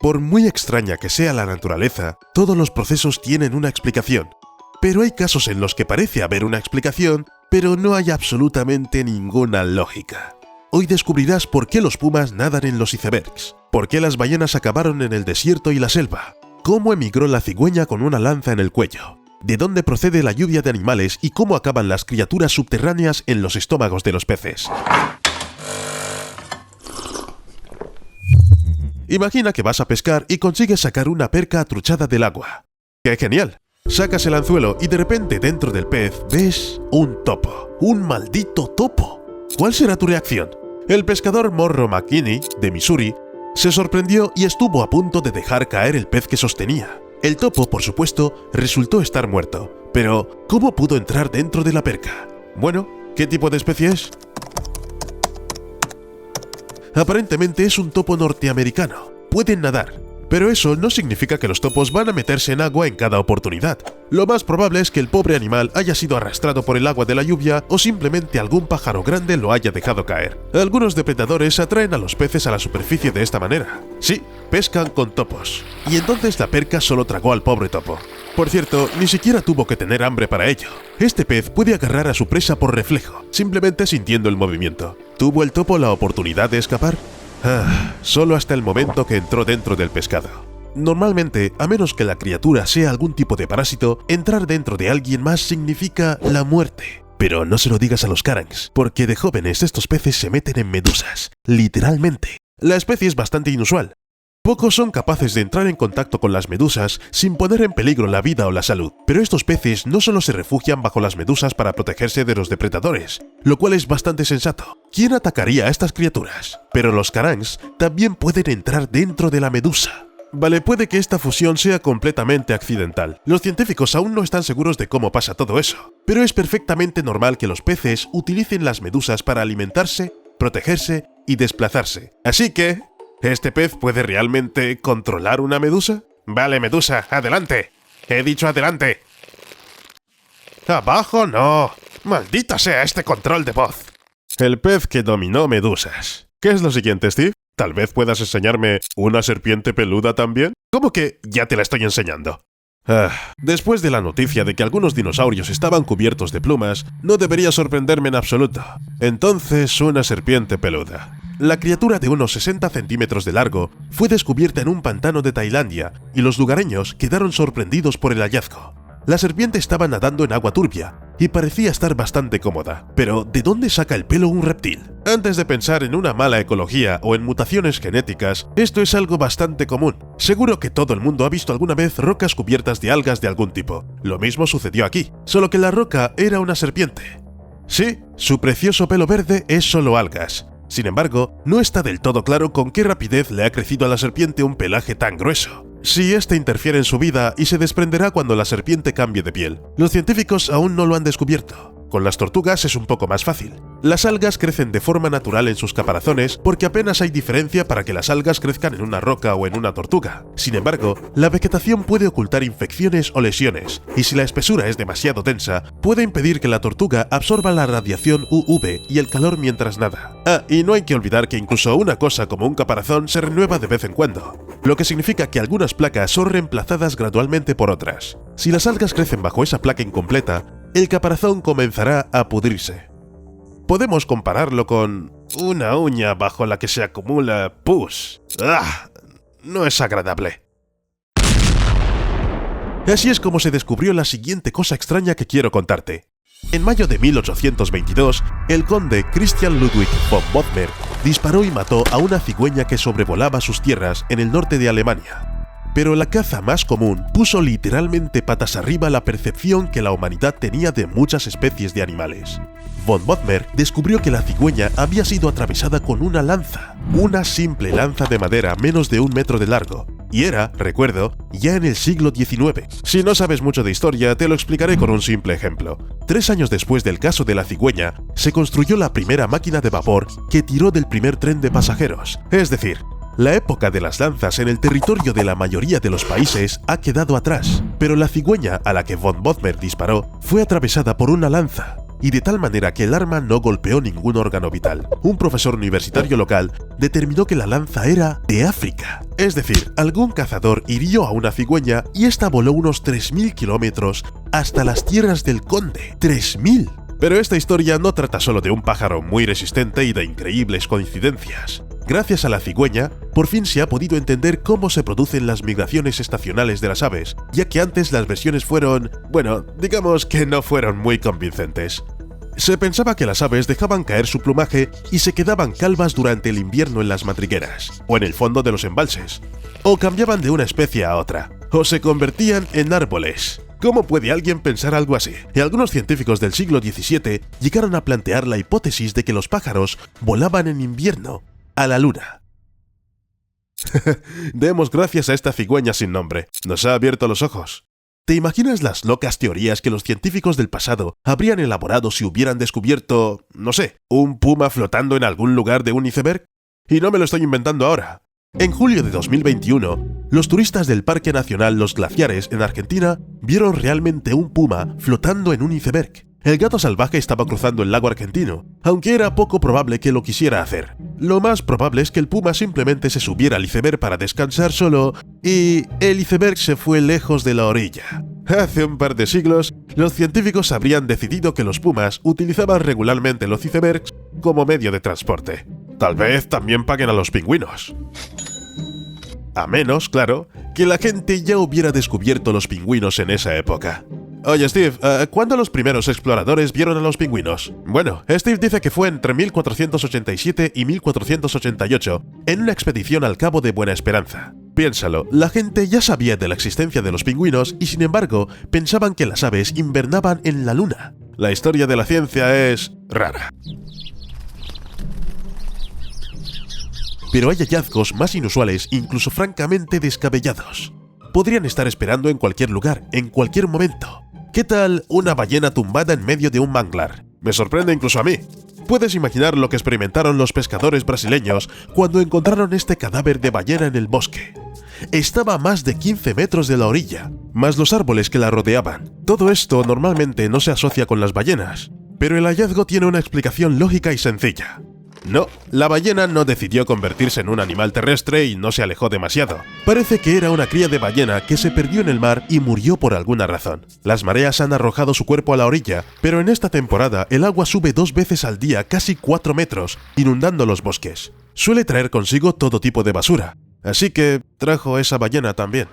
Por muy extraña que sea la naturaleza, todos los procesos tienen una explicación. Pero hay casos en los que parece haber una explicación, pero no hay absolutamente ninguna lógica. Hoy descubrirás por qué los pumas nadan en los icebergs, por qué las ballenas acabaron en el desierto y la selva, cómo emigró la cigüeña con una lanza en el cuello, de dónde procede la lluvia de animales y cómo acaban las criaturas subterráneas en los estómagos de los peces. Imagina que vas a pescar y consigues sacar una perca atruchada del agua. ¡Qué genial! Sacas el anzuelo y de repente dentro del pez ves un topo. ¡Un maldito topo! ¿Cuál será tu reacción? El pescador Morro McKinney, de Missouri, se sorprendió y estuvo a punto de dejar caer el pez que sostenía. El topo, por supuesto, resultó estar muerto. Pero, ¿cómo pudo entrar dentro de la perca? Bueno, ¿qué tipo de especie es? Aparentemente es un topo norteamericano. Pueden nadar. Pero eso no significa que los topos van a meterse en agua en cada oportunidad. Lo más probable es que el pobre animal haya sido arrastrado por el agua de la lluvia o simplemente algún pájaro grande lo haya dejado caer. Algunos depredadores atraen a los peces a la superficie de esta manera. Sí, pescan con topos. Y entonces la perca solo tragó al pobre topo. Por cierto, ni siquiera tuvo que tener hambre para ello. Este pez puede agarrar a su presa por reflejo, simplemente sintiendo el movimiento. ¿Tuvo el topo la oportunidad de escapar? Solo hasta el momento que entró dentro del pescado. Normalmente, a menos que la criatura sea algún tipo de parásito, entrar dentro de alguien más significa la muerte. Pero no se lo digas a los carangs, porque de jóvenes estos peces se meten en medusas, literalmente. La especie es bastante inusual. Pocos son capaces de entrar en contacto con las medusas sin poner en peligro la vida o la salud, pero estos peces no solo se refugian bajo las medusas para protegerse de los depredadores, lo cual es bastante sensato. ¿Quién atacaría a estas criaturas? Pero los carangs también pueden entrar dentro de la medusa. Vale, puede que esta fusión sea completamente accidental. Los científicos aún no están seguros de cómo pasa todo eso, pero es perfectamente normal que los peces utilicen las medusas para alimentarse, protegerse y desplazarse. Así que, ¿este pez puede realmente controlar una medusa? Vale, medusa, adelante. He dicho adelante. ¡Abajo no! ¡Maldita sea este control de voz! El pez que dominó medusas. ¿Qué es lo siguiente, Steve? ¿Tal vez puedas enseñarme una serpiente peluda también? ¿Cómo que ya te la estoy enseñando? Después de la noticia de que algunos dinosaurios estaban cubiertos de plumas, no debería sorprenderme en absoluto. Entonces, una serpiente peluda. La criatura de unos 60 centímetros de largo fue descubierta en un pantano de Tailandia y los lugareños quedaron sorprendidos por el hallazgo. La serpiente estaba nadando en agua turbia y parecía estar bastante cómoda. Pero, ¿de dónde saca el pelo un reptil? Antes de pensar en una mala ecología o en mutaciones genéticas, esto es algo bastante común. Seguro que todo el mundo ha visto alguna vez rocas cubiertas de algas de algún tipo. Lo mismo sucedió aquí, solo que la roca era una serpiente. Sí, su precioso pelo verde es solo algas. Sin embargo, no está del todo claro con qué rapidez le ha crecido a la serpiente un pelaje tan grueso. Si este interfiere en su vida y se desprenderá cuando la serpiente cambie de piel. Los científicos aún no lo han descubierto. Con las tortugas es un poco más fácil. Las algas crecen de forma natural en sus caparazones porque apenas hay diferencia para que las algas crezcan en una roca o en una tortuga. Sin embargo, la vegetación puede ocultar infecciones o lesiones, y si la espesura es demasiado densa, puede impedir que la tortuga absorba la radiación UV y el calor mientras nada. Y no hay que olvidar que incluso una cosa como un caparazón se renueva de vez en cuando, lo que significa que algunas placas son reemplazadas gradualmente por otras. Si las algas crecen bajo esa placa incompleta, el caparazón comenzará a pudrirse. Podemos compararlo con una uña bajo la que se acumula pus. No es agradable. Así es como se descubrió la siguiente cosa extraña que quiero contarte. En mayo de 1822, el conde Christian Ludwig von Bothmer disparó y mató a una cigüeña que sobrevolaba sus tierras en el norte de Alemania. Pero la caza más común puso literalmente patas arriba la percepción que la humanidad tenía de muchas especies de animales. Von Bothmer descubrió que la cigüeña había sido atravesada con una lanza, una simple lanza de madera menos de 1 metro de largo, y era, recuerdo, ya en el siglo XIX. Si no sabes mucho de historia, te lo explicaré con un simple ejemplo. 3 años después del caso de la cigüeña, se construyó la primera máquina de vapor que tiró del primer tren de pasajeros, es decir, la época de las lanzas en el territorio de la mayoría de los países ha quedado atrás, pero la cigüeña a la que von Bothmer disparó fue atravesada por una lanza. y de tal manera que el arma no golpeó ningún órgano vital. Un profesor universitario local determinó que la lanza era de África. Es decir, algún cazador hirió a una cigüeña y esta voló unos 3.000 kilómetros hasta las tierras del conde. ¡3.000! Pero esta historia no trata solo de un pájaro muy resistente y de increíbles coincidencias. Gracias a la cigüeña, por fin se ha podido entender cómo se producen las migraciones estacionales de las aves, ya que antes las versiones fueron, bueno, digamos que no fueron muy convincentes. Se pensaba que las aves dejaban caer su plumaje y se quedaban calvas durante el invierno en las madrigueras, o en el fondo de los embalses, o cambiaban de una especie a otra, o se convertían en árboles. ¿Cómo puede alguien pensar algo así? Y algunos científicos del siglo XVII llegaron a plantear la hipótesis de que los pájaros volaban en invierno a la luna. Demos gracias a esta cigüeña sin nombre. Nos ha abierto los ojos. ¿Te imaginas las locas teorías que los científicos del pasado habrían elaborado si hubieran descubierto, no sé, un puma flotando en algún lugar de un iceberg? Y no me lo estoy inventando ahora. En julio de 2021, los turistas del Parque Nacional Los Glaciares en Argentina vieron realmente un puma flotando en un iceberg. El gato salvaje estaba cruzando el lago argentino, aunque era poco probable que lo quisiera hacer. Lo más probable es que el puma simplemente se subiera al iceberg para descansar solo y el iceberg se fue lejos de la orilla. Hace un par de siglos, los científicos habrían decidido que los pumas utilizaban regularmente los icebergs como medio de transporte. Tal vez también paguen a los pingüinos. A menos, claro, que la gente ya hubiera descubierto los pingüinos en esa época. Oye, Steve, ¿cuándo los primeros exploradores vieron a los pingüinos? Bueno, Steve dice que fue entre 1487 y 1488, en una expedición al Cabo de Buena Esperanza. Piénsalo, la gente ya sabía de la existencia de los pingüinos y sin embargo pensaban que las aves invernaban en la luna. La historia de la ciencia es rara. Pero hay hallazgos más inusuales, incluso francamente descabellados. Podrían estar esperando en cualquier lugar, en cualquier momento. ¿Qué tal una ballena tumbada en medio de un manglar? Me sorprende incluso a mí. Puedes imaginar lo que experimentaron los pescadores brasileños cuando encontraron este cadáver de ballena en el bosque. Estaba a más de 15 metros de la orilla, más los árboles que la rodeaban. Todo esto normalmente no se asocia con las ballenas, pero el hallazgo tiene una explicación lógica y sencilla. No, la ballena no decidió convertirse en un animal terrestre y no se alejó demasiado. Parece que era una cría de ballena que se perdió en el mar y murió por alguna razón. Las mareas han arrojado su cuerpo a la orilla, pero en esta temporada el agua sube 2 veces al día, casi 4 metros, inundando los bosques. Suele traer consigo todo tipo de basura, así que trajo esa ballena también.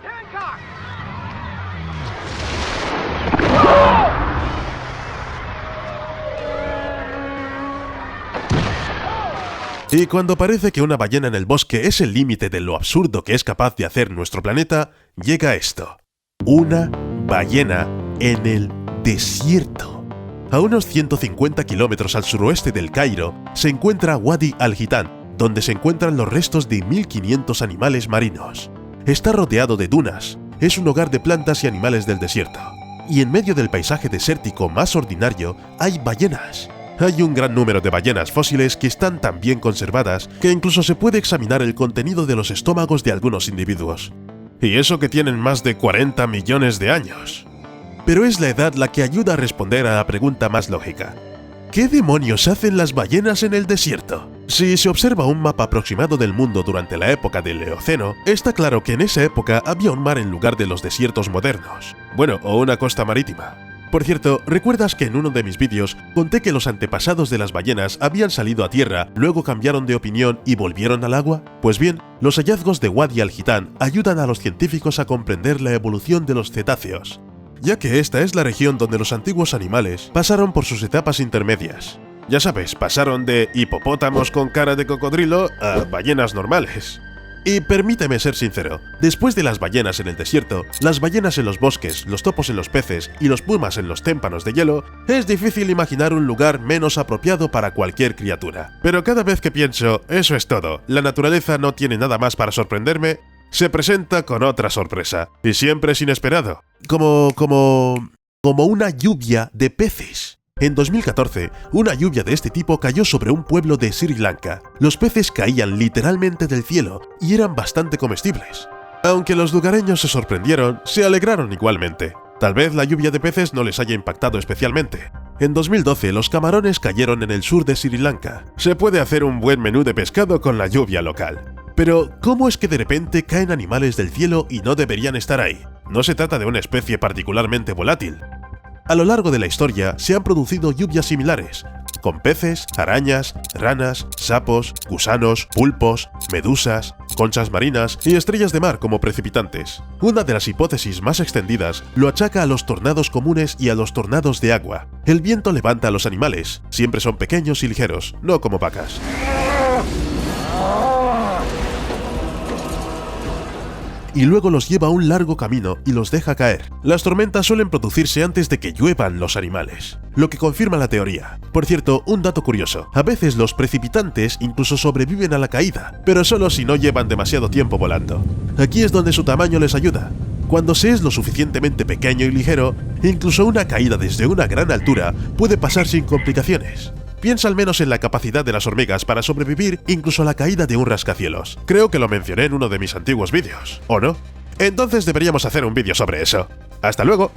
Y cuando parece que una ballena en el bosque es el límite de lo absurdo que es capaz de hacer nuestro planeta, llega esto. Una ballena en el desierto. A unos 150 kilómetros al suroeste del Cairo se encuentra Wadi al-Hitan, donde se encuentran los restos de 1.500 animales marinos. Está rodeado de dunas, es un hogar de plantas y animales del desierto. Y en medio del paisaje desértico más ordinario hay ballenas. Hay un gran número de ballenas fósiles que están tan bien conservadas que incluso se puede examinar el contenido de los estómagos de algunos individuos. Y eso que tienen más de 40 millones de años. Pero es la edad la que ayuda a responder a la pregunta más lógica. ¿Qué demonios hacen las ballenas en el desierto? Si se observa un mapa aproximado del mundo durante la época del Eoceno, está claro que en esa época había un mar en lugar de los desiertos modernos. Bueno, o una costa marítima. Por cierto, ¿recuerdas que en uno de mis vídeos conté que los antepasados de las ballenas habían salido a tierra, luego cambiaron de opinión y volvieron al agua? Pues bien, los hallazgos de Wadi al-Hitan ayudan a los científicos a comprender la evolución de los cetáceos, ya que esta es la región donde los antiguos animales pasaron por sus etapas intermedias. Ya sabes, pasaron de hipopótamos con cara de cocodrilo a ballenas normales. Y permíteme ser sincero, después de las ballenas en el desierto, las ballenas en los bosques, los topos en los peces y los pumas en los témpanos de hielo, es difícil imaginar un lugar menos apropiado para cualquier criatura. Pero cada vez que pienso, eso es todo, la naturaleza no tiene nada más para sorprenderme, se presenta con otra sorpresa, y siempre es inesperado. Como una lluvia de peces. En 2014, una lluvia de este tipo cayó sobre un pueblo de Sri Lanka. Los peces caían literalmente del cielo y eran bastante comestibles. Aunque los lugareños se sorprendieron, se alegraron igualmente. Tal vez la lluvia de peces no les haya impactado especialmente. En 2012 los camarones cayeron en el sur de Sri Lanka. Se puede hacer un buen menú de pescado con la lluvia local. Pero, ¿cómo es que de repente caen animales del cielo y no deberían estar ahí? No se trata de una especie particularmente volátil. A lo largo de la historia se han producido lluvias similares, con peces, arañas, ranas, sapos, gusanos, pulpos, medusas, conchas marinas y estrellas de mar como precipitantes. Una de las hipótesis más extendidas lo achaca a los tornados comunes y a los tornados de agua. El viento levanta a los animales, siempre son pequeños y ligeros, no como vacas. Y luego los lleva a un largo camino y los deja caer. Las tormentas suelen producirse antes de que lluevan los animales, lo que confirma la teoría. Por cierto, un dato curioso, a veces los precipitantes incluso sobreviven a la caída, pero solo si no llevan demasiado tiempo volando. Aquí es donde su tamaño les ayuda. Cuando se es lo suficientemente pequeño y ligero, incluso una caída desde una gran altura puede pasar sin complicaciones. Piensa al menos en la capacidad de las hormigas para sobrevivir incluso a la caída de un rascacielos. Creo que lo mencioné en uno de mis antiguos vídeos, ¿o no? Entonces deberíamos hacer un vídeo sobre eso. ¡Hasta luego!